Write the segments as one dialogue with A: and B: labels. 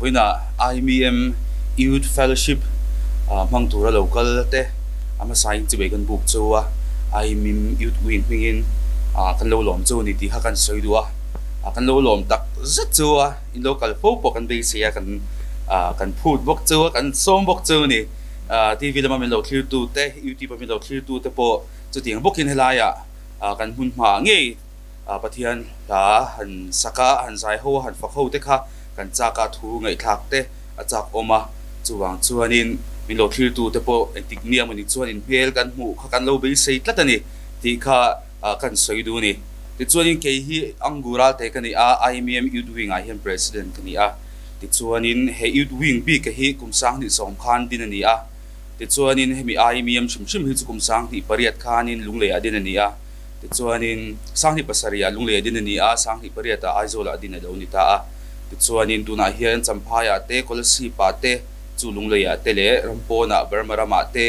A: hoina IMM Youth Fellowship mang tura local te ama saing chibe kan buk chowa IMM Youth Wing mingin kan lo lom chu ni ti ha kan soidua kan lo lom tak zat chowa in local po kan be sia kan phut bok chowa kan som bok chu ni TV lama min lo clear tu te YouTube min lo clear tu te po chu ting bokin helaya kan hun ma nge pathian la han saka han sai ho han fakho te kha kan chaka thu ngai thak te achak oma chuwang chuanin min lo thil tu te po tik niam ani chuanin pel kan mu kha kan lo be sei tlatani ti kha kan soidu ni ti chuanin ke hi angura te kani IMM Youth Wing a hian president kani ti chuanin he Youth Wing bi ka hi kumsang ni som khan din ani ti chuanin he mi IMM chimchim hi chu kumsang ni pariat khanin lungle adin ani ti chuanin sanghi pasaria lungle adin ani sanghi pariata aizola adin alo ni ta ti chuanin tuna hian champhaya te kolsi pa te chu lungle ya te le rampona bermarama te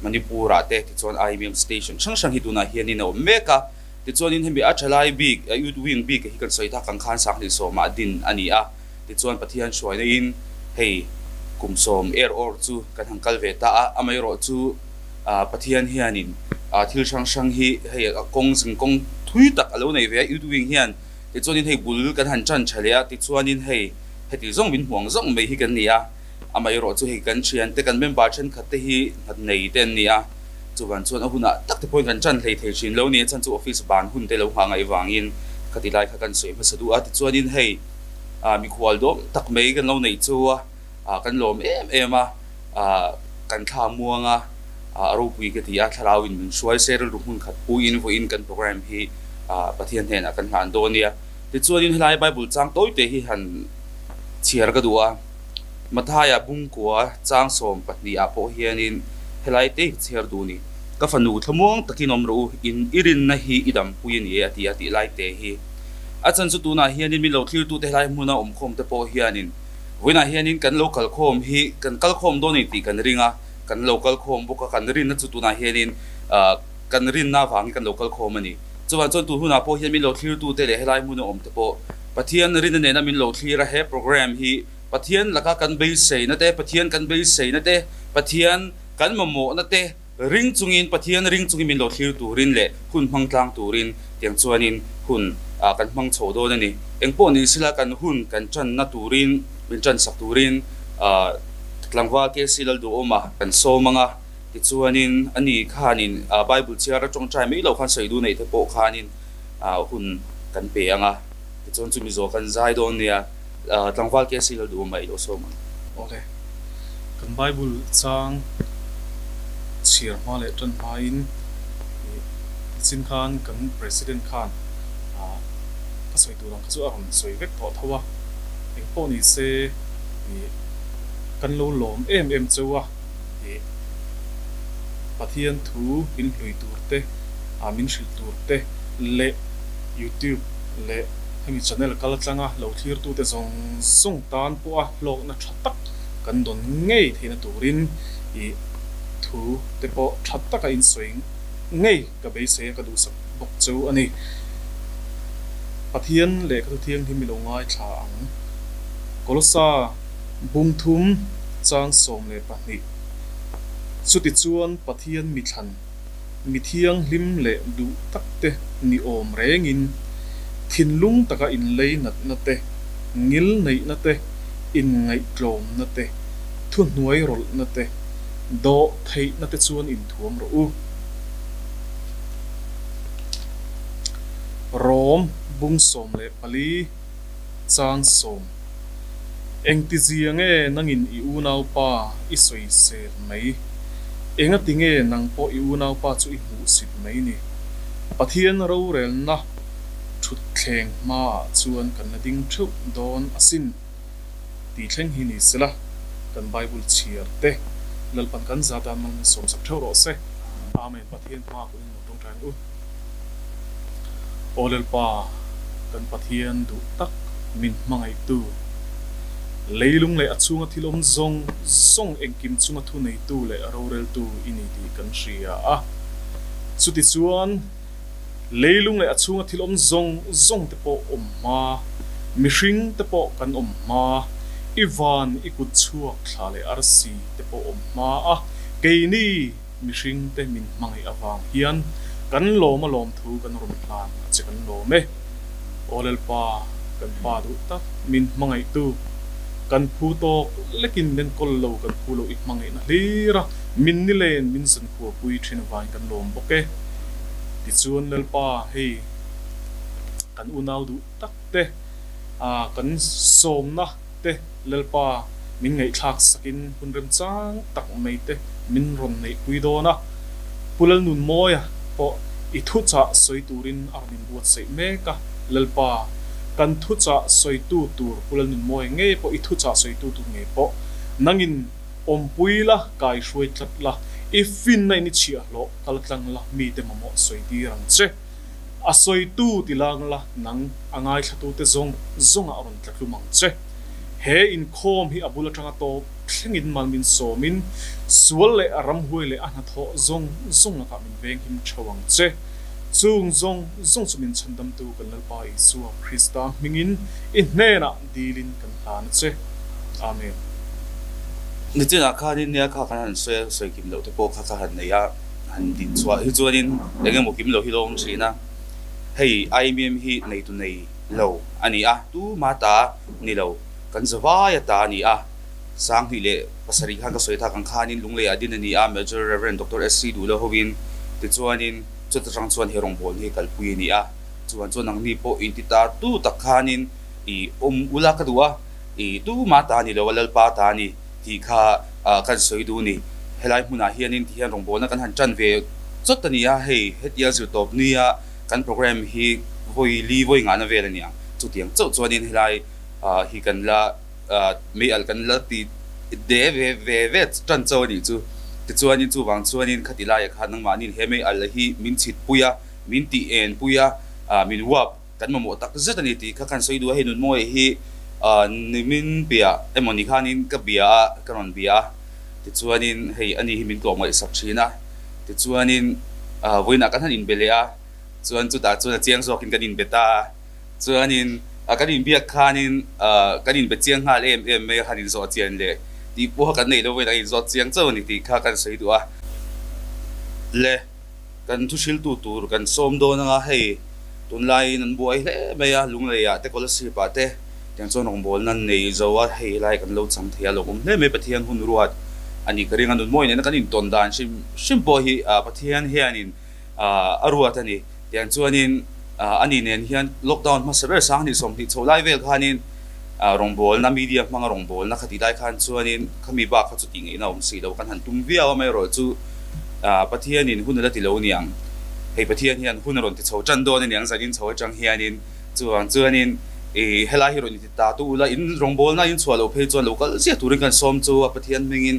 A: manipura te ti chuan IMM station sang hi tuna hian ni no meka ti chuanin hemi achalai big Youth Wing big hi kan soita kan khan sanghi so ma din ani ti chuan pathian shwaina in hei kumsom air or chu kan hangkal ve ta amai ro chu pathian hianin thil sang hi hei kong sing kong thui tak alo nei ve Youth Wing hian ti chuanin hei bul kan han chan chalia ti chuanin hei heti zong bin huang zong mai hi kan nia amai ro chu hei kan thian te kan member chen khat te hi hat nei ten nia chuan chuan ahuna tak te point kan chan thei thei chin lo ni chan chu office ban hun te lo hangai wangin khatilai kha kan soi ma sadu ti chuanin hei mi khwal do tak mai kan lo nei chu kan lom em kan kha muanga ro pui ke tia thalawin min suai serel ru hun khat pu in vo in kan program hi pathian hen kan han do nia ti chuanin helai bible chang toi te hi han chiar ka duwa mathaya bung kwa chang som patni apo hianin helai te chiar du ni ka fanu thamuang takinom ro in irin na hi idam puin ye ati lai te hi achan chu tuna hianin mi lo thlir tu te helai muna khom te po hianin wina hianin kan local khom hi kan kal khom do ni ti kan ringa kan local khom boka kan rin na chu tuna hianin kan rin na wang kan local khom ani chuan chon tu huna po hian mi lo thlir tu te le helai muna te po pathian rin ne na min lo thlir he program hi pathian laka kan be sei na te pathian kan be sei na te pathian kan mamo na te ring chungin pathian ring chungin min lo thlir tu rin le hun hmang tlang tu rin tiang chuanin hun kan hmang chho do na ni engpo ni sila kan hun kan chan na turin min chan sak turin tlangwa ke silal do oma kan so manga ti chuanin ani khanin bible chiara chong chai mai lo khan sei du nei te po khanin hun kan pe anga ti chon chu mi zo kan zai don nia tlangwa ke silal do mai lo so man
B: okay kan bible chang chiar ma le tan main sin khan kan president khan ka soi tu lang chu aron soi vek tho thawa eng po ni se kan lo lom em chuwa pathian thu in hlui tur te amin shil tur te le YouTube le hemi channel kal changa lo thlir tu te zong tan po lok na thatak kan don ngei theina turin thu te po thataka in swing ngei ka be se ka du sak bok chu ani pathian le ka thiang hi mi lo ngai tha ang kolosa bung thum chang som le pahni chuti chuan pathian mi than mi thiang hlim le du takte ni om rengin thinlung taka in lei nat na te ngil nei na te in ngai tlom na te thu hnuai rol na te do thei na te chuan in thuam ro u rom bung som le pali chang som eng ti ziange nangin I u nau pa I soi ser mai enga tinge nang po I u nau pa chu I mu sit mai ni pathian ro rel na thut thleng ma chuan kan na ding thu don asin ti thleng hi ni sela kan bible chiar te lalpan kan zata mang som sak tho ro se amen pathian ma ku ni tong tran u olel pa kan pathian du tak min mangai tu leilung le achunga thilom zong engkim chunga thu nei tu le arorel tu ini ti kan ria chuti chuan leilung le achunga thilom zong te po omma mihring te po kan omma ivan ikut chuak thlale arsi te po om ma a keini mihring te min mangai awang hian kan loma lom thu kan rum plan che kan lome olel pa kan pa du ta min mangai tu kan phu to lekin den kol lo kan phu lo ik mangai na lira min ni len min san khu pui thin wai kan lom boke ti chuan lel pa hei kan unau du tak te kan som na te lel pa min ngai thak sakin hun rem chang tak mai te min ron nei pui do na pulal nun moya po i thu cha soi turin armin buat sei meka lel pa kan thu cha soi tu tur pulal nun moi nge po i thu cha soi tu tur nge po nangin om puila kai shoi tlat la ifin nai ni chia lo kaltlang la mi te mamo soi ti rang che a soi tu ti lang la nang angai thatu te zong a ron tlat lu mang che he in khom hi abula tanga to thlengin malmin somin sual le aram huai le ana tho zong la ka min veng him thawang che chung zong chumin chandam tu kan lal pai su Krista mingin in nena dilin kan hlan che amen
A: ni chena kha ni nia kha kan soi kim lo te po kha han ne ya han din chwa hi chuanin engem kim lo hi lom china hei IMM hi nei tu nei lo ani a tu mata ni lo kan zawa ya ta ni a sang hi le pasari khan ka soi tha kan khanin lungle adin ani a Major Reverend Dr. SC Dulo Hovin ti chuanin chutrang chuan herong bol hi kalpui ni a chuan ang ni po intita tu takhanin I ula ka duwa I tu mata ni lo walal pa ta ni ti kha kan soi du ni helai huna hianin ti hian rong bol na kan han chan ve chot tani a hei hetia zu top ni a kan program hi voi nga na ve la nia chu tiang chuanin helai hi kan la me al kan la ti de ve chan chaw ni chu ti chuanin chu wang chuanin khatila ya khan nang manin he me al hi min chit puya min ti en puya min wap kan mo tak zet ani ti kha kan soi du he nun moi hi ni min bia emoni khanin ka bia karon bia ti chuanin hei ani hi min ko mai sak thina ti chuanin voina kan han in belea chuan chu ta chuan chiang zokin kan in beta chuanin kan in bia khanin kan in be chiang ha em me hanin zo chian le ti po kan nei lo voina in zo chiang chaw ni ti kha kan sei du a le kan thu shil tu tur kan som do na nga hei tun lai nan buai le me ya lung le ya te kol si pa te tiang chon ong bol nan nei zo a hei lai kan lo cham thia lo um le me pathian hun ruat ani karing anun moi ne kan in ton dan sim po hi pathian hianin aruat ani tiang chuanin ani nen hian lockdown ma sever sang ni som ti cholai vel khanin rong bol na media manga rong bol na khati dai khan chuanin khami ba kha chu ti ngei na um si lo kan han tum via mai ro chu pathian in hun la ti lo niang hei pathian hian hun ron ti chho chan do ni niang zanin chho chang hianin chuanin helai hero ni ta tu la in rong bol na in chwalo phe chuan local sia turin kan som chu pathian mingin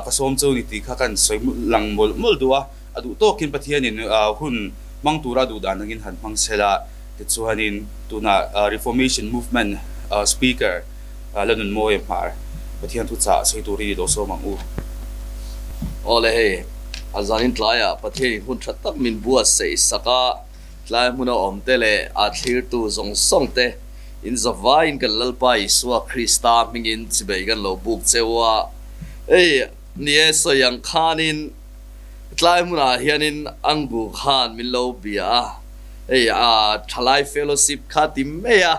A: ka som chu ni ti kha kan soi lang mol duwa adu to kin pathian in hun mang tura du dan ngin han mang sela ti chuanin tuna reformation movement speaker lanun moi par pathian tu cha sei turi do so mang u
C: ole he azanin tlaya pathian hun thatak min bua sei saka tlai muna om tele a thlir tu zong song te in zavain kan lalpai suwa Krista mingin chibei kan lo buk chewa ei nie so yang khanin tlai muna hianin angu khan min lo bia ei thalai fellowship khatim meya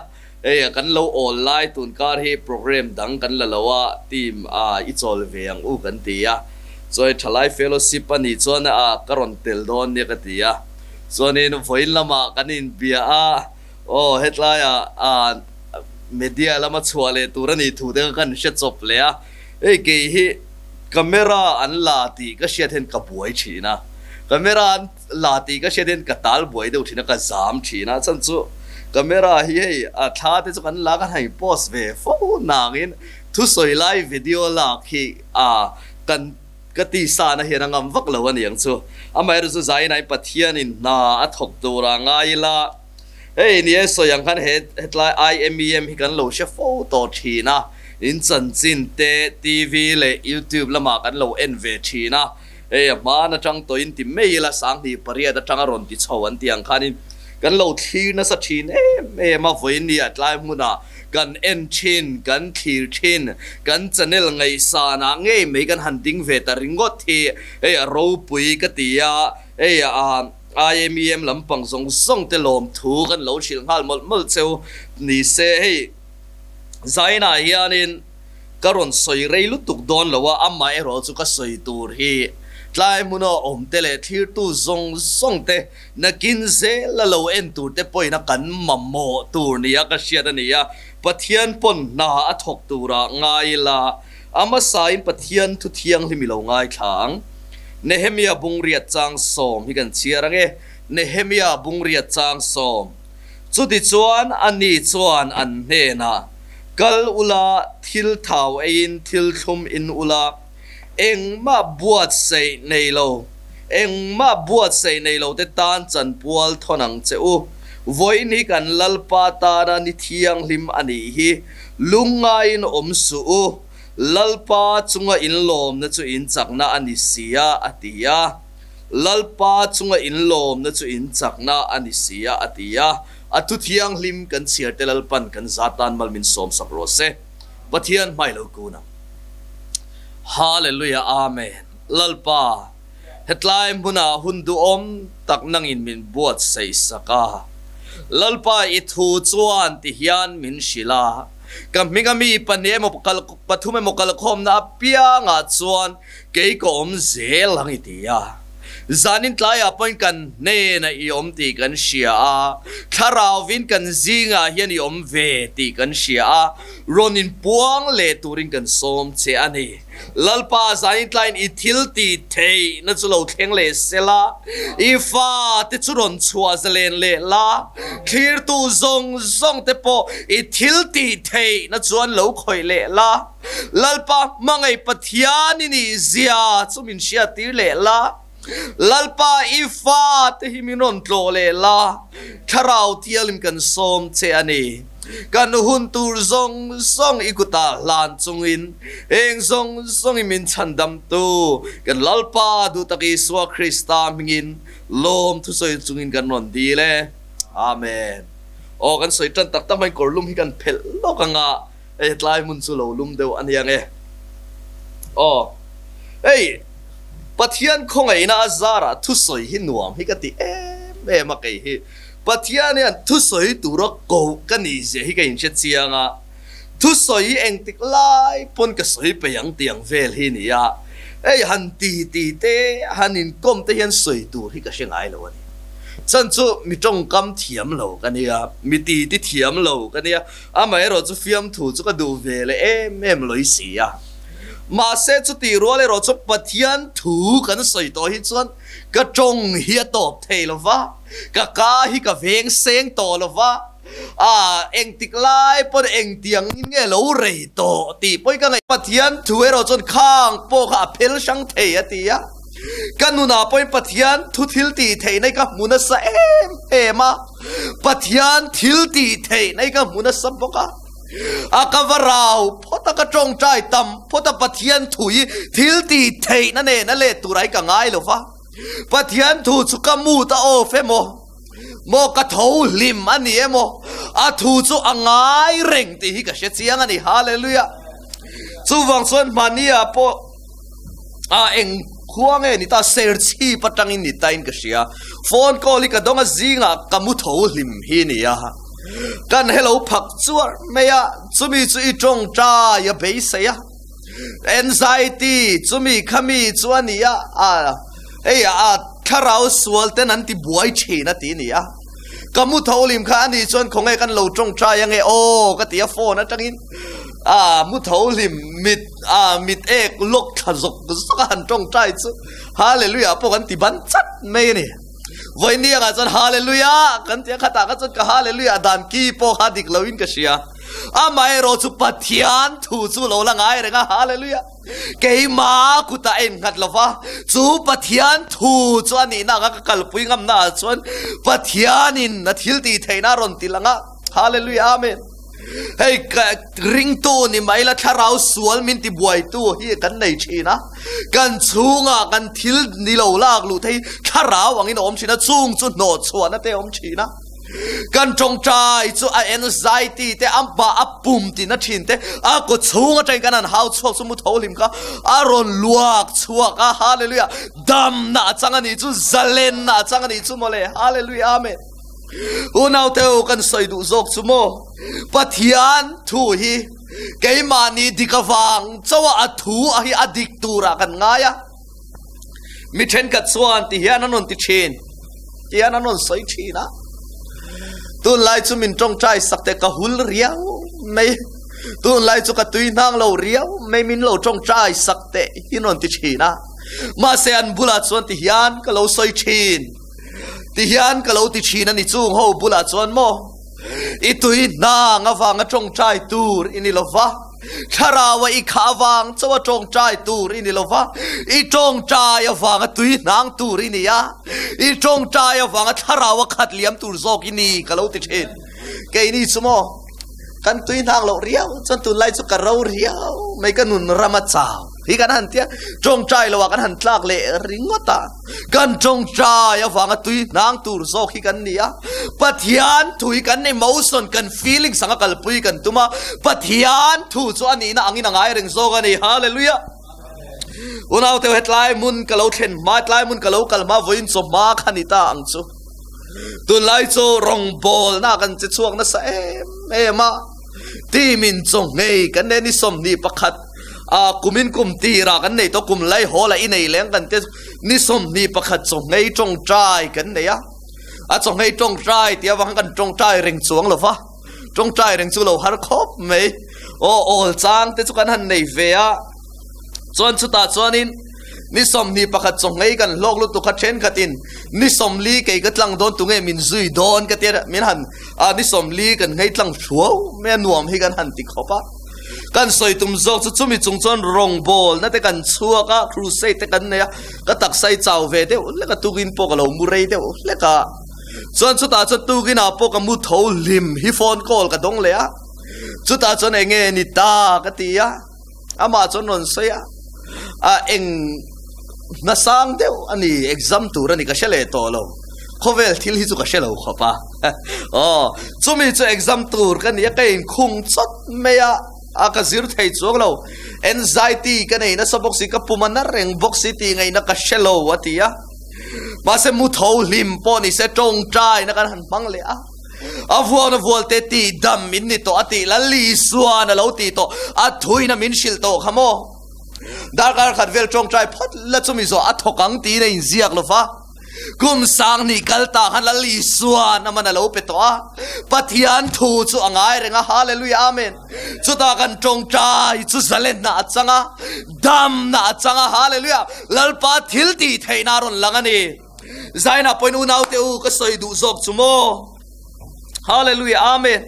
C: ei kan lo online tun kar hi program dang kan lalawa team ichol veang u kan tia choi thalai fellowship ani chon karon tel don ne ka tia chonin voin lama kanin bia hetlai media lama chwale turani thu de kan she chop le ei ke hi camera an lati ka shethen ka buai china camera an lati ka shethen ka tal buai de uthina ka zam china chan chu camera hi hei tha te chu kan la kan hai post ve fo nangin thu soi live video la khi kan kati sa na hian angam vak lo an yang chu amai ru chu zai nai pathian in na athok tura ngai la ei ni so yang kan hetlai IMEM hi kan lo she photo thina in chan chin te TV le YouTube lama kan lo NV thina ei ma na chang to in ti mei la sang hi paria da chang ron ti chhowan tiang khanin kan lo thina sa thin ma voin ni atlai muna กันเอ็นชินกันทีชินกันจะเนลไงสานะไงไม่กันหันดิ้งเวตริงก็ทีเราปุยกติยาIMEM ลำปังส่งเตลมถูกันเหลาชิลหัลหมดเซลนี่เซ่ใจน่าเฮียนินกระรอนสวยเรลุตุกโดนหรือว่าอาไม่รอจุกสวยตูรีลายมุนอมเตเลที่ตู้ส่งเตนักกินเซละเราเอ็นตูเตปอยนักกันมัมโมตูนี่ยก็เชียดนี่ยปะเทียนปนนาอัฐกตูระง่ายละอามาสายปะเทียนทุเทียงที่มีเราง่ายขังเนเฮมียบุงเรียดจางสมที่กันเชียรังเนเฮมียบุงเรียดจางสมจุดที่ชวนอันนี้ชวนอันเนนะกัลอุลาทิลทาวอินทิลทุมอินอุลาเอ็งมาบวชใส่ในเราเอ็งมาบวชใส่ในเราแต่ตานจันปวลทนังเจ้าวันนี้กันลัลปาตารานิเทียงลิมอันนี้ฮีลุงไงนอมสูลัลปาจุงอินลมนะจุอินจักนาอันนี้เสียอติยาลัลปาจุงอินลมนะจุอินจักนาอันนี้เสียอติยาอัตุเทียงลิมกันเสียเตลัลปันกันซาตานมัลมินสมสักโรเซปะเทียนไม่เลกูนะฮาเลลูยาอาเมนลัลปาเฮตไลม์มุนาหุนดูอมตักนังอินมินบวชใส่สกาลัลปาอิทูจวนติฮิยันมินชิลากัมมิกามีปันเนมปฐุมมกลคมนาเปียงอาจวนเกยกอมเซลังอิติยาจานินทลายอภัยกันเนนะยอมตีกันเชียคาราวินกันซิงเฮียนยอมเวตีกันเชียรอนินปวงเลตูริงกันสมเชอันนี้ลัลปาจานินทลายอิทิลตีเทนั่นจุลเอาเทงเลเซลาอีฟ้าติจุรนชัวเซเลนเลลาคีร์ตูซงเตโปอิทิลตีเทนั่นจวนเหลาคอยเลลาลัลปามังไอปะเทียนินีเซียจุมินเชียตีเลลาลัลปาอีฟ้าเตหิมินนโตเลลาคาราวเทียลิมกันสมเชอันนี้กันหุ่นตูส่งอีกุตาลานจงอินเองส่งอิมินชันดำตูกันลัลปาดูตะกี้สวาคริสตามิงินลมทุสอยจงอินกันนนดีเลยอาเมนโอ้กันสวยจันตักตั้งไม่กอลุ่มให้กันเพลโลกังอ่ะทลายมุนสุโลลุ่มเดียวอันยังโอ้ปะเทียนคงไอ้น่าซาระทุสอยหินหวมให้กันตีมาไกลปะเทียนเนี่ยทุสอยตัวรักกูกันนี่เสียให้กันเช็ดเสียงทุสอยเองติกไล่ปนกับสอยไปยังเตียงเวลที่นี่หันตีเตหันนินก้มเตียนสอยตัวให้กันเชียงไอ้เราเนี่ยฉันจูมีจงกำเทียมเรากันเนี่ยมีตีเทียมเรากันเนี่ยไม่เราจะฟิล์มถูกก็ดูเวลแม่เลยเสียมาเสจุตีรัวเลยเราจะปะเทียนถูกันสอยตัวให้จวนก็จงเฮียตอบเทลวะก็กาฮิกะเวงเสียงต่อลวะเอ็งติกไล่ปนเอ็งเตียงเงี้ยเราเรยต่อตีปอยกันไงปะเทียนถูให้เราจนข้างโปกะเพลช่างเทียตีอะกันนูนาปอยปะเทียนทุทิลตีเทในกับมุนัสมาปะเทียนทิลตีเทในกับมุนัสบกะอากาศราวพอตะกระจงใจต่ำพอตะปะเทียนถุยทิลตีเทนั่นเองนั่นเลยตัวไรกังไงหรอฟะปะเทียนถูสุกมูตาโอเฟโมกระทูลิมอันนี้โมถูสุอังไงเร่งตีฮิกะเชเซียงอันนี้ฮาเลลูยาสุวังส่วนมันนี่ปอเอ็งควงนี่ตาเซอร์ชีปัตังอินนี่ตาอินกเชียโฟนคอลิกะดงซิงกมุทูลิมฮีนี่ยากันให้เราผักจัวไม่ยะจุมีจุอีจงจ้าอย่าไปเสีย anxiety จุมีขมีจวนนี่ยะถ้าเราสวลแต่นั้นที่บวยเชนะตีนี่ยะก็มุทาวลิมข้านี่จวนคงไอ้กันเราจงจ้ายังไงโอ้ก็ตีโฟนะจังอินมุทาวลิมมิดเอกลูกขจกสักหันจงใจจุฮาเลลูยาพวกกันที่บันจัดไม่เนี่ยวันนี้ก็จะฮาเลลูยากันที่ข้าตาก็จะฮาเลลูยาดันกีโปฮาดิกลาวินก็เชียไม่รู้จุปะเทียนถูจุโลละไงเรื่องฮาเลลูยาเกี่ยมาคุตาเอ็นขัดละฟ้าจุปะเทียนถูจวนนี่น่าก็กลปุยงำน่าจวนปะเทียนินนัทิลตีเทน่ารอนติลังฮาเลลูยาอาเมนริงตู้นี่ไม่ละถ้าเราสวลมินติบวยตู้ที่กันในชีนะกันชูงกันทิลนี่เราลากลูที่ถ้าเราวังอินอมชีนะจุงจุดโนดชวนนะเตอมชีนะ kan trong trai chu a anxiety te amba apum ti na thin te a ko chunga trai kan an hau chuak chu mu tholim ka a ron luak chuak a hallelujah dam na changa ni chu zalen na changa ni chu mole hallelujah amen unau teu kan soidu zok chu mo pathian thu hi keimani dikawang chawa athu a hi adik tura kan ngaya mi then ka chuan ti hian anon ti thin ti hian anon soi thina tun lai chu min trong trai sakte ka hul riau mai tun lai chu ka tui nang lo riau mai min lo trong trai sakte hinon ti thina ma se an bula chuan ti hian ka lo soi thin ti hian ka lo ti thina ni chung ho bula chuan mo i tui na nga wanga trong trai tur ini lova tharawa i khawang chawa trong trai tur ini lova i trong trai awanga tui nang tur ini ya i trong trai awanga tharawa khat liam tur zok ini kalo ti thin ke ni chumo kan tui nang lo riau chon tu lai chu ka ro riau mai kan nun rama chao hi kan han tia trong trai lo kan han tlak le ringota kan trong trai awanga tui nang tur zok hi kan nia pathian thui kan nei motion kan feeling sanga kalpui kan tuma pathian thu chu ani na angin angai reng zok ani hallelujah unau te hetlai mun kalo then ma tlai mun kalo kalma voin so ma khanita ang chu tun lai chu rong bol na kan che chuak na sa ma ti min chong ngei kan ne ni som ni pakhat a kumin kum ti ra kan nei to kum lai hola i nei leng kan te ni som ni pakhat chong ngei trong trai kan ne ya a chong ngei trong trai ti awang kan trong trai reng chuang lo fa trong trai reng chu lo har khop mei o ol chang te chu kan han nei ve a chuan chu ta chuanin ni som ni pakhat chong ngei kan lok lu tu kha then khatin ni som li ke ka tlang don tu nge min zui don ka te min han a ni som li kan ngei tlang thuau me nuam hi kan han ti khopa kan soi tum zok chu chumi chung chon rong bol na te kan chuaka crusade te kan ne ka tak sai chaw ve de le ka tugin po ka lo mu rei de le ka chuan chu ta chu tugin a po ka mu tho lim hi phone call ka dong le a chu ta chon enge ni ta ka ti ya ama chon non sai a eng na sang deu ani exam tur ani ka shele to lo khovel thil hi chu ka shelo khopa chumi chu exam tur kan ya kain khung chot meya aka zir thei chok lo anxiety ka nei na sabok si ka pumana reng box city ngai na ka shelo atia ma se mu tho lim po ni se tong trai na kan han mang le a avon volte ti dam min ni to ati la li suana lo ti to a thui na min shil to khamo darkar khat vel trong trai phat la chumi zo a thokang ti na in ziak lo fa kum sang ni kalta han la li suan na mana lo pe to a pathian thu chu angai renga hallelujah amen chu ta kan trong trai chu zalen na changa dam na changa hallelujah lalpa thil ti theina ron langani zaina poinu nau te u ka soi du zok chumo hallelujah amen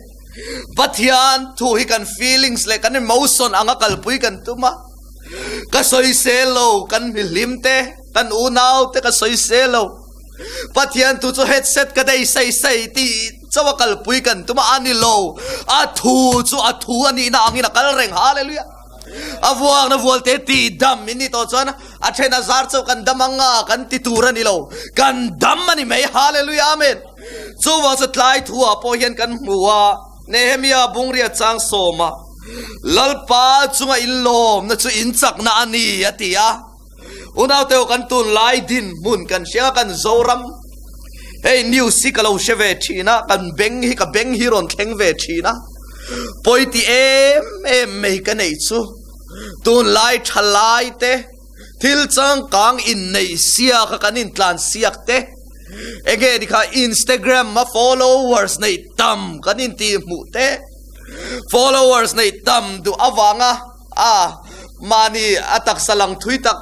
C: pathian thu hi kan feelings le kan emotion anga kalpui kan tuma ka soi selo kan milimte kan unaw te ka soi selo pathian tu chu headset ka dei sei ti chawakal pui kan tuma ani lo a thu ani na angina kal reng hallelujah avuang na volte ti dam mini to chon a thena zar chau kan damanga kan ti tura ni lo kan dam ani mai hallelujah amen chu wa sa tlai thua po hian kan muwa nehemia bungria chang soma lalpa chunga illom na chu inchak na ani atia unaw teo kan tun lai din mun kan sia kan zoram hey new sikalo sheve thina kan beng hi ron thleng ve thina poiti em me ka nei chu tun lai thalai te thil chang kang in nei sia ka kanin tlan siak te ege dikha Instagram ma followers nei tam kanin ti mu te followers nei tam du awanga mani atak salang thui tak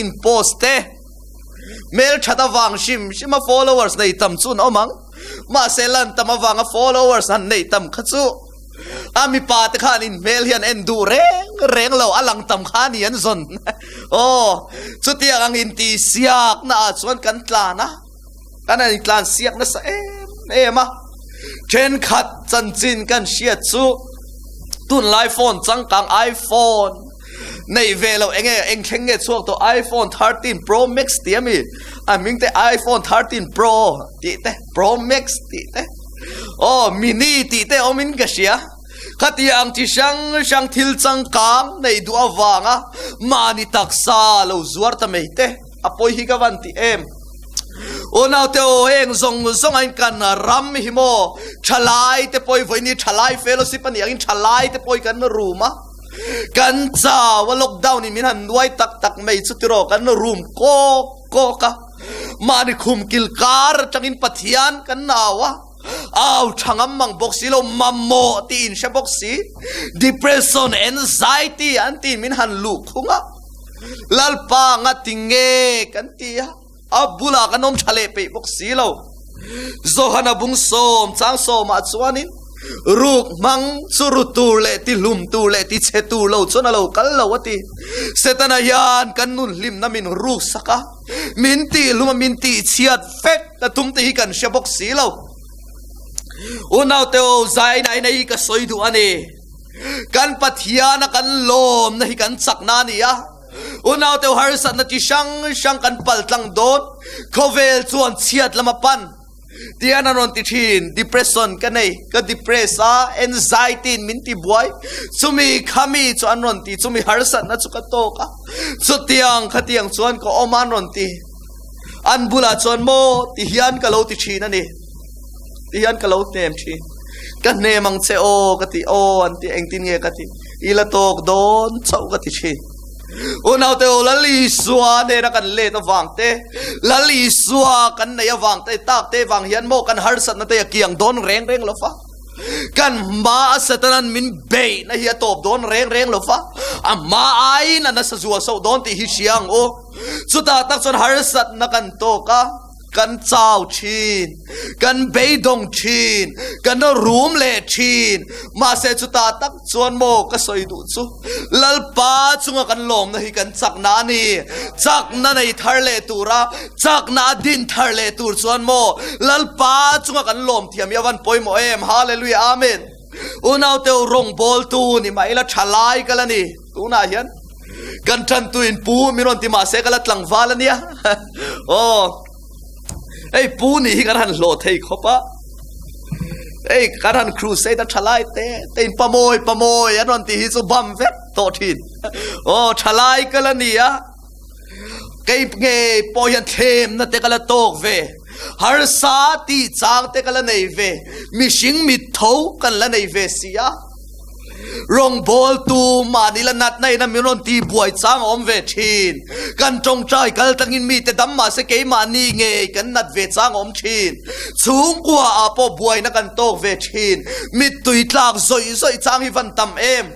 C: in poste mail thata wang shima followers nei tam chun omang ma selan tamawanga followers an nei tam khachu ami pa te khan in mail hian endu reng lo alang tam khani an zon chutia ang in ti siak na chuan kan tlana kana in tlan siak na sa ema chen khat chan chin kan sia chu tun lai phone chang kang iPhone nei velo eng thenge chuak to iPhone 13 Pro Max ti ami aming te iPhone 13 Pro ti te Pro Max ti te ô mini ti te omin ka sia khati ang ti sang thil chang kang nei du awanga mani taksa lo zuar ta meite apoi hi ka van ti em o nau te o eng zong ein kan ram hi mo thalai te poi voini thalai fellowship ani ang thalai te poi kan ruma kan cha wa lockdown ni min han nuai tak mei chutiro kan room ko ka mani khum kil kar changin pathian kan nawa aw thangam mang boxilo mammo tin sha boxi depression anxiety anti min han lu khunga lalpa nga tinge kan tia abula kanom thale pe boxilo zohana bung som chang som a chuanin ruk mang suru tu le ti lum tu le ti che tu lo chona lo kal lo ati setana yan kanun lim na min ruk saka min ti luma min ti chiat fek ta tum ti kan shabok si lo unaw teo zai nai ka soi du ani kan pathiana kan lom na hi kan chakna ni ya unaw teo harsan na ti sang kan paltlang don kovel chuan chiat lama pan tiana non ti thin depression ka nei ka depressa anxiety min ti boy chumi khami chu anon ti chumi harsan na chu ka to ka chu tiang khatiang chuan ko oman ron ti an bula chuan mo ti hian ka lo ti thin ani ti hian ka lo nem thin ka ne mang che o ka ti o an ti eng tin nge ka ti ila tok don chau ka ti thin unaw te o lali suwa ne na kan le to wangte lali suwa kan na ya wangte tak te wang hian mo kan harsat na te kiang don reng lo fa kan ma satanan min be na hi top don reng lo fa amma ai na sa zuwa so don ti hi siang o chuta tak chon harsat na kan to ka kan chau chin kan be dong chin kan no room le chin ma se chuta tak chuan mo ka soi du chu lalpa chunga kan lom na hi kan chak na ni chak na nei thar le tura chak na din thar le tur chuan mo lalpa chunga kan lom thiam yawan poi mo em hallelujah amen unaw te rong bol tu ni maila thalai kalani tu na hian kan than tu in pu miron ti ma se kala tlang valania oh ei pu ni kan lo thei khopa ei kan crusade thalai te in pamoi anon ti hi chu bam vet to thin o thalai kalania kai nge poyan them na te kala tok ve har sa ti chang te kala nei ve mi sing mi tho kan la nei ve sia rong bol tu manila nat nai na miron ti buai chang om ve thin kan tong trai kal tangin mi te dam ma se ke mani nge kan nat ve chang om thin chung kwa apo buai na kan tok ve thin mi tui tlak zoi chang hi van tam em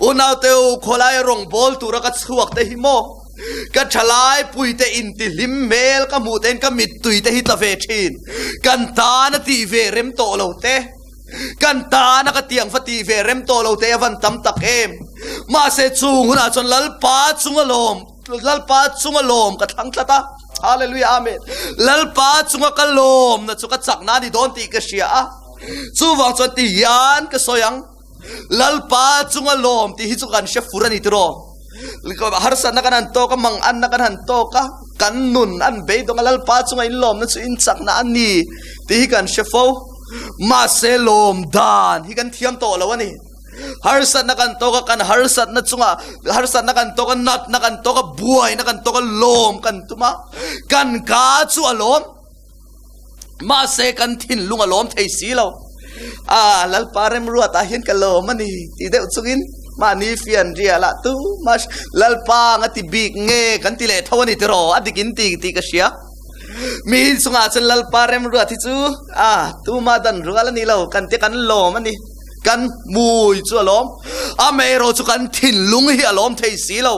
C: unaw teu kholai rong bol tu ra ka chuak te hi mo ka thalai pui te in ti lim mel ka mu ten ka mit tui te hi ta ve thin kan ta na ti ve rem to lo te kan ta na ka tiang fati ve rem to lo te van tam tak em ma se chung na chon lalpa chunga lom ka thang tlata hallelujah amen lalpa chunga ka lom na chu ka chak na ni don ti ka sia a chu wang chon ti yan ka soyang lalpa chunga lom ti hi chu kan she furani tro har san na kan to ka mang an na kan to ka kan nun an be dong lalpa chunga in lom na chu in chak na ani ti hi kan she fo ma se lom dan hi kan thiam to lo ani harsat na kan to ka kan harsat na kan to ka nat na kan to ka buai na kan to ka lom kan tuma kan ka chu alom ma se kan thin lung alom thei si lo lal parem ruat a hin ka lom ani ti de chungin mani fian ria la tu mas lal pa ngati big nge kan ti le thawani ti ro adikin ti ka sia mi sunga chen lal parem ruat ti chu tu ma dan rual ni lo kan te kan lom ani kan mui chu alom a me ro chu kan thin lung hi alom thei si lo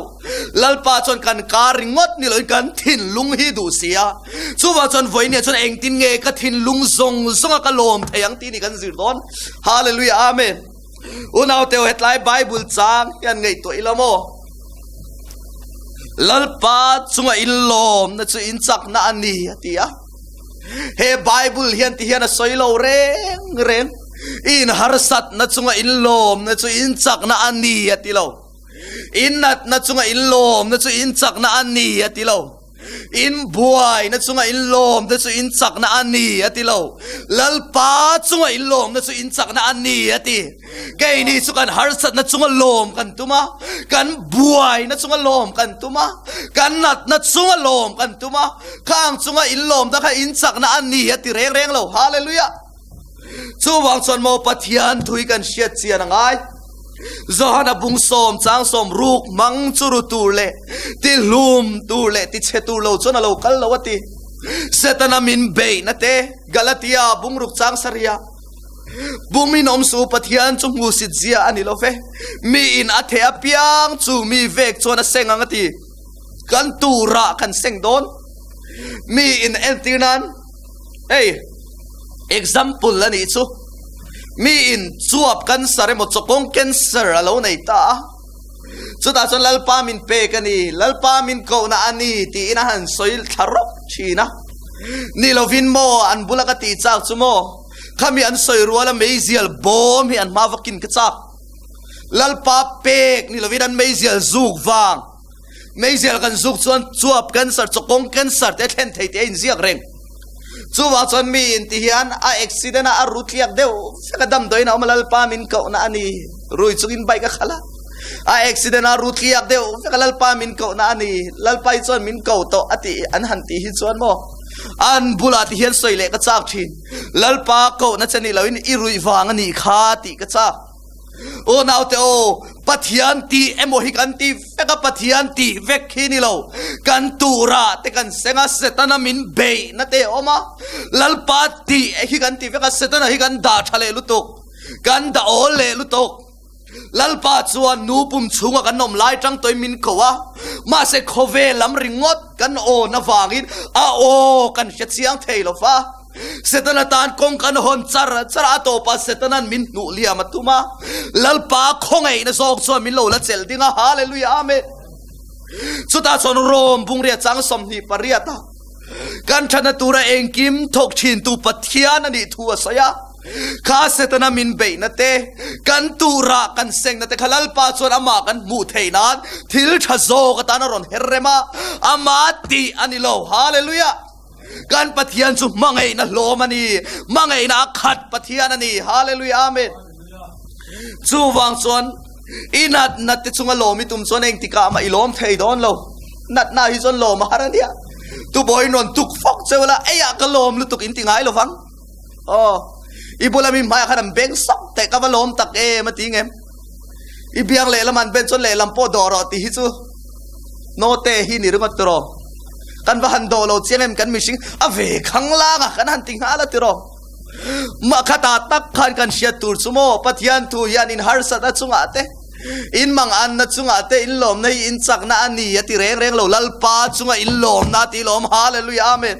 C: lalpa chon kan ka ringot ni loi kan thin lung hi du sia chu wa chon voi ne chon eng tin nge ka thin lung zong ka lom theyang ti ni kan zir don hallelujah amen unaw teo hetlai bible chang yan ngei to ilamo lalpa chunga illom na chu in chak na ani atia he bible hian ti hian a soilo reng in harsat na chunga in lom na chu in chak na ani atilo in nat na chunga in lom na chu in chak na ani atilo in buai na chunga in lom na chu in chak na ani ati lo lalpa chunga in lom na chu in chak na ani ati kai ni chu kan har sat na chunga lom kan tuma kan buai na chunga lom kan tuma kan nat na chunga lom kan tuma khang chunga in lom da kha in chak na ani ati reng reng lo hallelujah chu wang chon mo pathian thui kan siat chian angai Zohana bung som chang som ruk mang churu turle ti lum turle ti chetur lo chona lo kal lo ati setana min be na te Galatia bung ruk chang saria bumin om su pathian chu ngu sit zia ani lo fe mi in athe apiang chu mi vek chona sengang ati kan tura kan seng don mi in entinan hey example ani chu mi in chuap kan sare mo chokong cancer alo nei ta chu ta chon lalpa min pe kani lalpa min ko na ani ti ina han soil tharok china ni lovin mo an bulaka ti chak chumo khami an soi ruala meizial bom hi an mawakin ka chak lalpa pek ni lovin an meizial zuk wang meizial kan zuk chuan chuap cancer chokong cancer te thlen thei te in ziak reng chu wa chon mi in ti hian a accident a rutliak deu kadam doina omalal pa min ko na ani rui chungin bike ka khala a accident a rutliak deu kalal pa min ko na ani lalpai chon min ko to ati an han ti hi chon mo an bulat hian soile ka chak thin lalpa ko na chani loin i rui wang ani kha ti ka chak o naw te o pathian ti emo hi kan ti feka pathian ti vek khini lo kan tura te kan senga setana min be na te oma lalpa ti hi kan ti feka setana hi kan da thale lutok kan da ole lutok lalpa chuan nupum chunga kan nom lai tang toy min khowa ma se khove lam ringot kan o na wangin a o kan chiang theilo fa setana tan kong kan hon chara to pa setanan min nu lia matuma lalpa khongai na sok so min lo la chel dinga hallelujah amen chuta chon rom bung ria chang som ni pariata kan thana tura engkim thok thin tu pathian ani thu asaya kha setana min be na te kan tura kan seng na te khalal pa chon ama kan mu theinan thil thazo ka tan ron herrema ama ti ani lo hallelujah kan pathian chu mangai na lomani mangai na khat pathian ani hallelujah amen chu wang chon inat nat te chunga lomi tum chon eng tika ma ilom thei don lo nat na hi chon lom harania tu boy non tuk fok chewala eya ka lom lu tuk in tingai lo wang ibula mi ma khanam beng sok te ka lom tak e ma tingem ibiang le laman ben chon le lam po doro ti hi chu no te hi ni rungat tro kan va han do lo chengem kan mishing ave khangla nga kan han ting hala tiro ma khata tak khan kan sia tur chumo pathian thu yan in har sat achunga te in mang an na chunga te in lom nei in chak na ani ati reng reng lo lalpa chunga in lom na ti lom hallelujah amen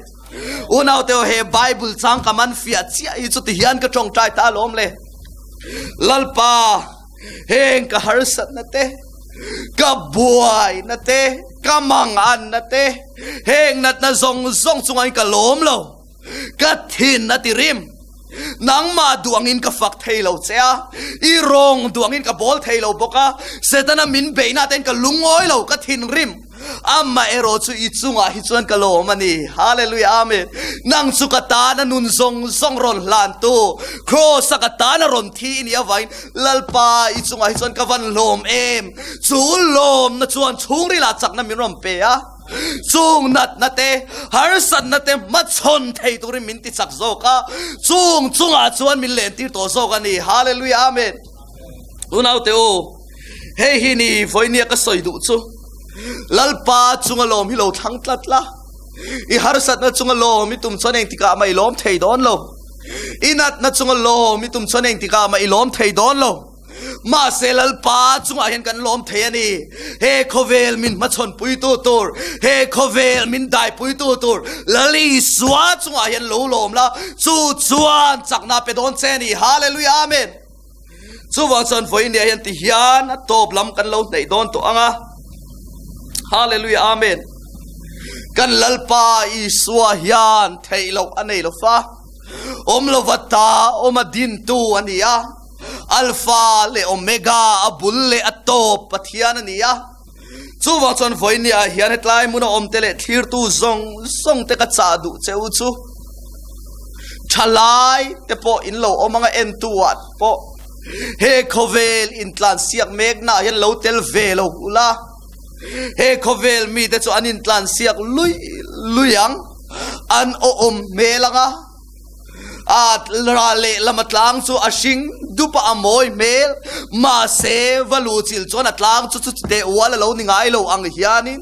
C: unaw te he bible chang kaman fia chia i chu ti hian ka tong trai ta lom le lalpa heng ka har sat na te ka buai na te ka mang an na te heng nat na zong chungai ka lom lo ka thin na ti rim nang ma duangin ka fak thailo chea i rong duangin ka bol thailo boka setana min be na ten ka lungoi lo ka thin rim amma ero chu i chunga hi chuan ka lom ani hallelujah amen nang chu ka ta na nun zong ron hlan tu cross ka ta na ron thi ni awain lalpa i chunga hi chuan ka van lom em chu lom na chuan chung ri la chak na min rom pe a chung nat na te har san na te ma chon thei tur min ti chak zo ka chunga chuan min len tir to zo ka ni hallelujah amen unaw te o he hi ni voinia ka soi du chu lalpa chunga lom hi lo thang tlatla i har sat na chunga lom mi tum choneng tika mai lom thei don lo inat na chunga lom mi tum choneng tika mai lom thei don lo ma se lalpa chunga hian kan lom thei ani he khovel min ma chon pui tu tur he khovel min dai pui tu tur lali swa chunga hian lo lom la chu chuan chakna pe don che ni hallelujah amen chu wang chon foi ni hian ti hian a top lam kan lo nei don to anga hallelujah amen kan lalpa i swa hian theilo anei lo fa om lo wata om adin tu ania alpha le omega abul le atop pathian ania chu wa chon voini a hian hetlai muna om tele thir tu zong song te ka cha du cheu chu thalai te po in lo omanga en tuat po he khovel in tlan siak mek na hian lo tel ve lo ula he khovel mi te chu anin tlan siak luyang an om melanga at rale lamatlang chu ashing dupa amoy mel ma se valu chil chon atlang chu de wala lo ni ngai lo ang hianin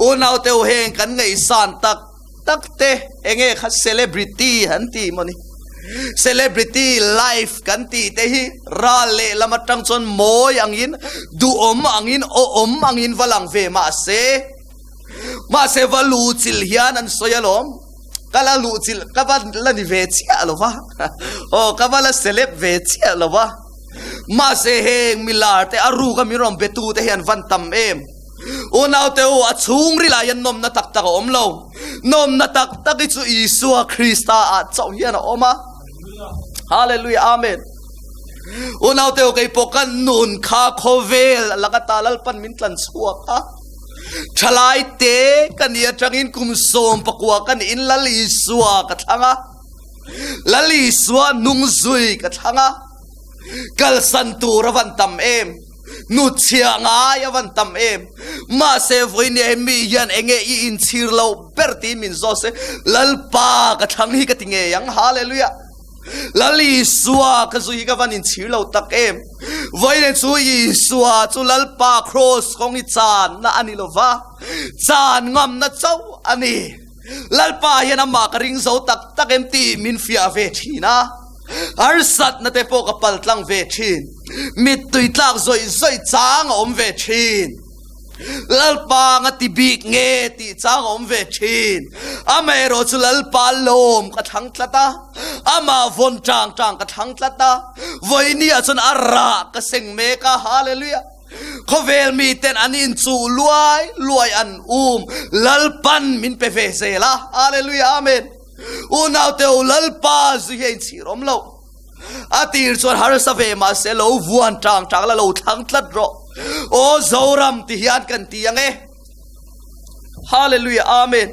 C: unaw te heng kan ngai san tak te enge kha celebrity han ti moni celebrity life kan ti te hi rale lamatang chon moy angin du angin angin walang ve ma se valu chil hian an soyalom kala luchil kabala ni vechi alova o kabala celeb vechi alova ma se heng milar te aru ka mirom betu te hian van tam em unaw te o achung ri la yan nom na tak tak om lo nom na tak tak chu Isua Krista a chau hian oma hallelujah amen unaw te o kay pokan nun kha khovel lakatalal pan min tlan chuak ha thalai te kania tangin kumsom pakwa kan in lali suwa kathanga lali suwa nungzui kathanga kal santura van tam em nu chianga ya van tam em ma se voine mi yan enge I in chirlo perti min zose lalpa kathang hi katinge yang hallelujah lali suwa kazui ka van in chirlo tak em voine chu Isua chu lalpa cross kong I chan na anilova chan ngam na chau ani lalpa hian ama karing zo tak em ti min fia ve thina ar sat na te po kapal tlang ve thin mit tui tlak zoi chang om ve thin lalpa nga ti big nge ti chang om ve thin amero chu lalpa lom ka thang tlata ama von chang ka thang tlata voini a chon arra ka seng me ka hallelujah khovel mi ten anin chu luai an lalpan min pe ve zela hallelujah amen unaw te lalpa zu hen chirom lo atir chon har sa ve ma se lo vuan chang la lo thang tlat ro o zoram ti hian kan ti ange hallelujah amen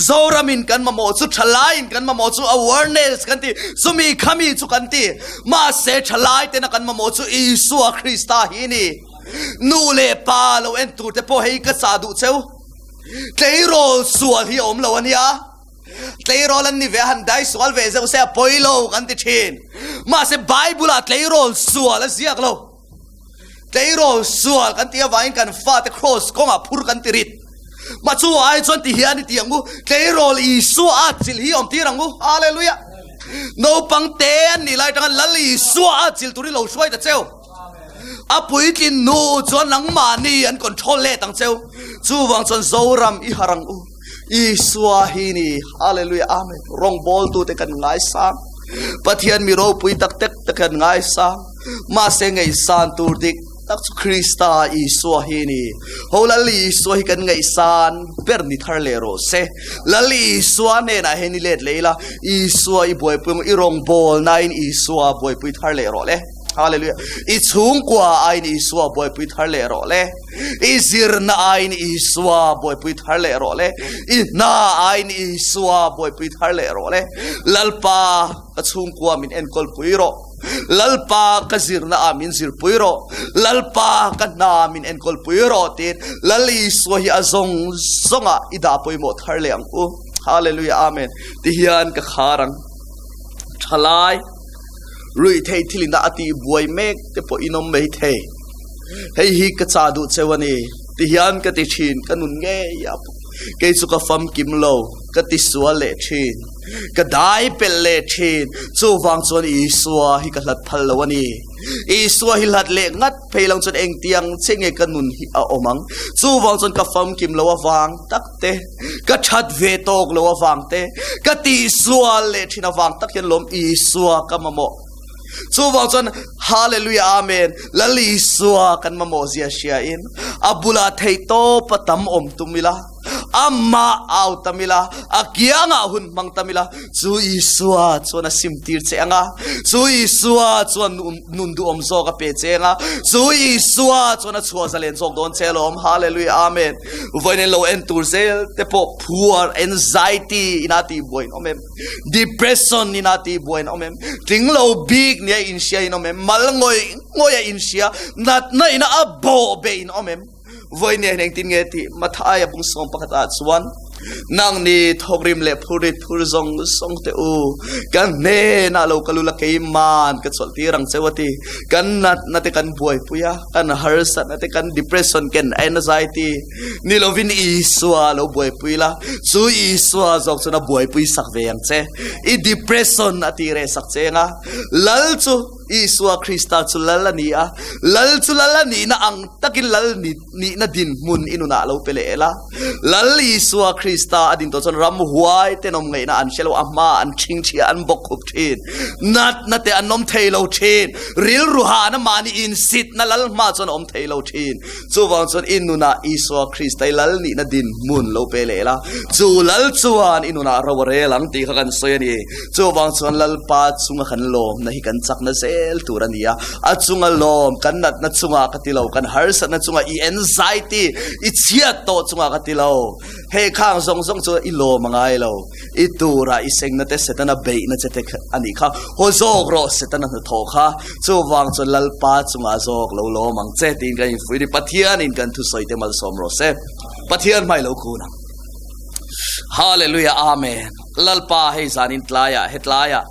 C: zoramin kan mamo chu thalain kan mamo chu awareness kan ti sumi khami chu kan ti ma se thalai te na kan mamo chu Isua Krista hi ni nu le pa lo en tu te po hei ka sa du cheu tleirol sual hi om lo ania tleirol an ni ve han dai sual ve ze se poilo kan ti thin ma se bible a tleirol sual a ziak lo tleirol sual kan ti vain kan fa te cross kong a phur kan ti rit ma chu ai chon ti hian ti angu tleirol Isua chil hi om ti rangu hallelujah no pang te an ni lai tang lali Isua chil turi lo swai ta cheu apui kin nu chon nang mani an control le tang cheu chu wang chon zoram I harang u Isua hi ni hallelujah amen rong bol tu te kan ngai sang pathian mi ro pui tak kan ngai sang ma se ngai san tur dik tak chu Krista Isua hi ni holali Isua hi kan ngai san per ni thar le ro se lali Isua ne na he ni let leila Isua I boy pum I rong bol nine Isua boy pui thar le ro le hallelujah I chung kwa ai ni Isua boy pui thar le ro le I zir na ai ni Isua boy pui thar le ro le I na ai ni Isua boy pui thar le ro le lalpa ka chung kwa min en kol pui ro lalpa ka zir na amin zir pui ro lalpa ka na min en kol pui ro tin lali Isua hi azong songa ida pui mo thar le ang u hallelujah amen ti hian ka kharang thalai rui thei thilinda ati buai mek te po inom mei thei hei hi ka cha du chewani ti hian ka ti thin kanun nge ya ke chu ka fam kim lo ka ti suwa le thin ka dai pel le thin chu wang chon Isua hi ka hlat phal lawani Isua hi hlat le ngat pheilang chon eng tiang chenge kanun hi a omang chu wang chon ka fam kim lo awang takte ka that ve tok lo awang te ka ti suwa le thin awang tak hian lom Isua ka mamo chu wang chon hallelujah amen lali Isua kan mamo zia shia in abula thei to patam om tumila amma au tamila akianga hun mang tamila chu isua chona simtir chenga chu isua chon nundu omzo ka pe chenga chu isua chona chua zalen jok don chelom hallelujah amen voinen lo entur zel te po poor anxiety inati boin omem depression inati boin omem tinglo big nia insia inomem malngoi ngoya insia nat na ina abo be in omem voine neng tin nge ti mathaya bung som pakata chuan nang ni thogrim le phurit phurjong song te u kan ne na lo kalula ke man ka chol ti rang chewati kan nat nate kan buai puya kan harsa nate kan depression ken anxiety ni lovin iswa lo buai puila chu iswa jok chuna buai pui sak veng che I depression ati re sak chenga lal chu iswa krista chu lalania lal chu lalani na ang takin lal ni na din mun inuna lo pelela lal iswa krista adin to chon ram huai tenom ngai na an shelo ama an ching chi an bok khup thin nat nate anom thailo thin ril ruha na mani in sit na lal ma chon om thailo thin chu wang chon inuna iswa krista lal ni na din mun lo pelela chu lal chuan inuna raware lang ti khan soyani chu wang chon lal pa chunga khan lom na hi kan chak na sel turania achunga lom kan nat na chunga katilo kan harsa na chunga I anxiety I chia to chunga katilo he khang zong zong chu I lo mangai lo I tura I seng na te setana be na chete ani kha ho zog ro setana na tho kha chu wang chu lal pa chunga zog lo lo mang che tin kan fuiri pathian in kan thu soite mal som ro se pathian mai lo kuna hallelujah amen lalpa he zanin tlaya hetlaya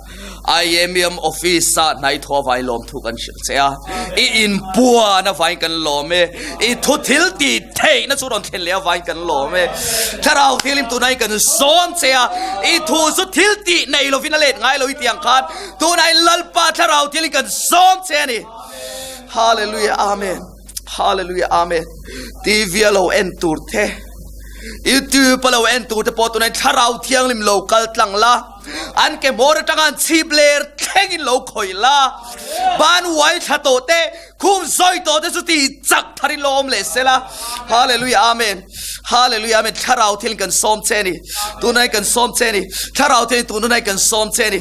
C: IMM office sa nai tho vai lom thu kan shil chea I in pua na vai kan lome I thu thil ti thei na churon thel le vai kan lome tharau thilim tu nai kan son chea I thu su thil ti nei lo vina let ngai lo I tiang khan tu nai lalpa tharau thil kan son che ni hallelujah amen TV lo entur the YouTube palo entur te potu nai tharau thiang lim local tlang la an ke mor tangan chibler thengin lo khoila ban wai thato te khum zoi to te suti chak thari lom le sela hallelujah amen tharau thil kan som cheni tunai kan som cheni tharau thil tunai kan som cheni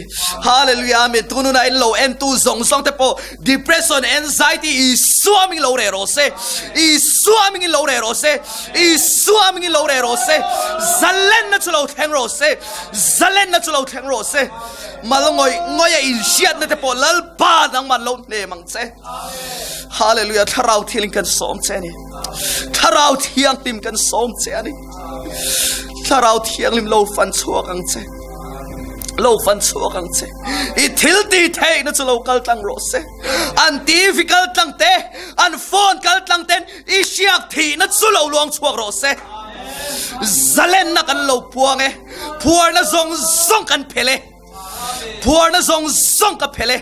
C: hallelujah amen tunai lo entu zong song te po depression anxiety I swimming lo re ro se zalen na chulo theng ro se malongoi ngoya in shiat na te po lal pa nang man lo ne mang che hallelujah tharau thil kan som cheni tharau thiang tim kan som cheni tharau thiang lim lo fan chuak ang che I thil ti thei na chulo kal tang ro se an TV kal tang te an phone kal tang ten I shiak thi na chulo luang chuak ro se zalen na kan lo puang puar na zong kan phele puar na zong ka phele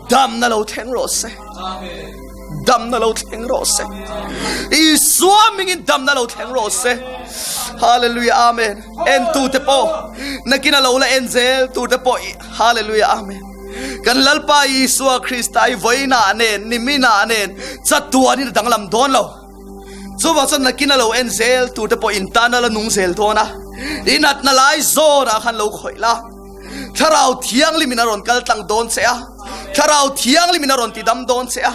C: dam na lo theng ro se I swimming in dam na lo theng ro se hallelujah amen en tu te po nakina lo la angel tu te po hallelujah amen kan lalpa Isua Krista I voina anen nimina anen chatua ni danglam don lo so wa son nakina lo angel tu te po intana la nung sel thona inat na lai zora khan lo khoila tharau thiang limina ron kal tang don se a tharau thiang limina ron ti dam don se a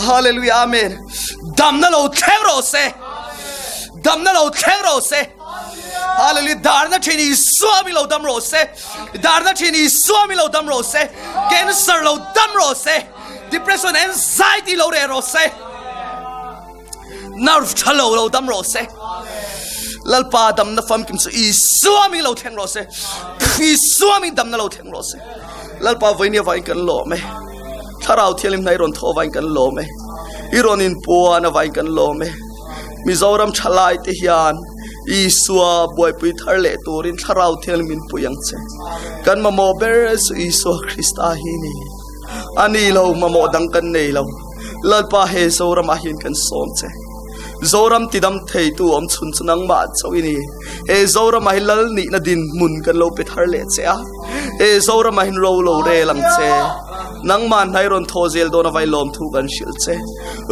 C: hallelujah amen dam na lo theng ro se hallelujah darna chini swami lo dam ro se cancer lo dam ro se depression anxiety lo re ro se nerve thalo lo dam ro se lalpa dam na fam kim su I swami lo theng ro se I swami dam na lo theng ro se lalpa voinia vai kan lo me tharau thialim nai ron tho vai kan lo me iron in po na vai kan lo me Mizoram chalai te hian Isua boy pui tharle turin tharau thialim min puyang che kan mamo ber su Isua Krista hini ani lo mamo dang kan nei lo lalpa he zoram ahin kan som che zoram tidam thei tu om chun chunang ma chawini e zoram ahilal ni na din mun kan lo pe tharle che a e zoram ahin ro lo re lang che nang man hai ron thozel do na vai lom thu kan shil che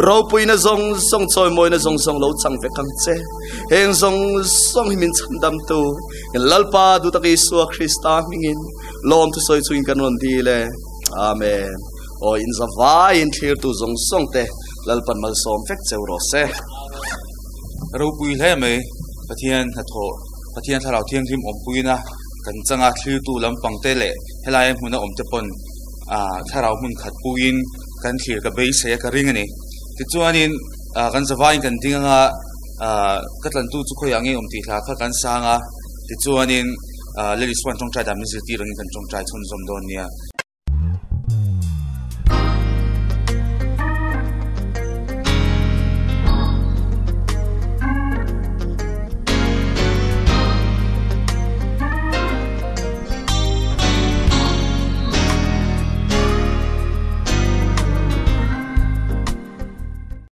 C: ro pui na zong song choi moi na zong song lo chang ve kang che heng zong song himin chandam tu lalpa du taki suwa Krista mingin lom tu soi chuin kan ron di le amen o in zawai in clear tu zong song te lalpan mal som fek cheu ro se
A: ro pui le me pathian ha tho pathian tharau thiang thim om puina kan changa thlir tu lampang te le helai hmuna om te pon tharau mun khat puin kan thlir ka bei se ka ring ani ti chuanin kan zawai kan dinga katlan tu chu khoi ange om ti thla kha kan sanga ti chuanin leliswan tong trai dam ni zirti rang kan tong trai thun zom don nia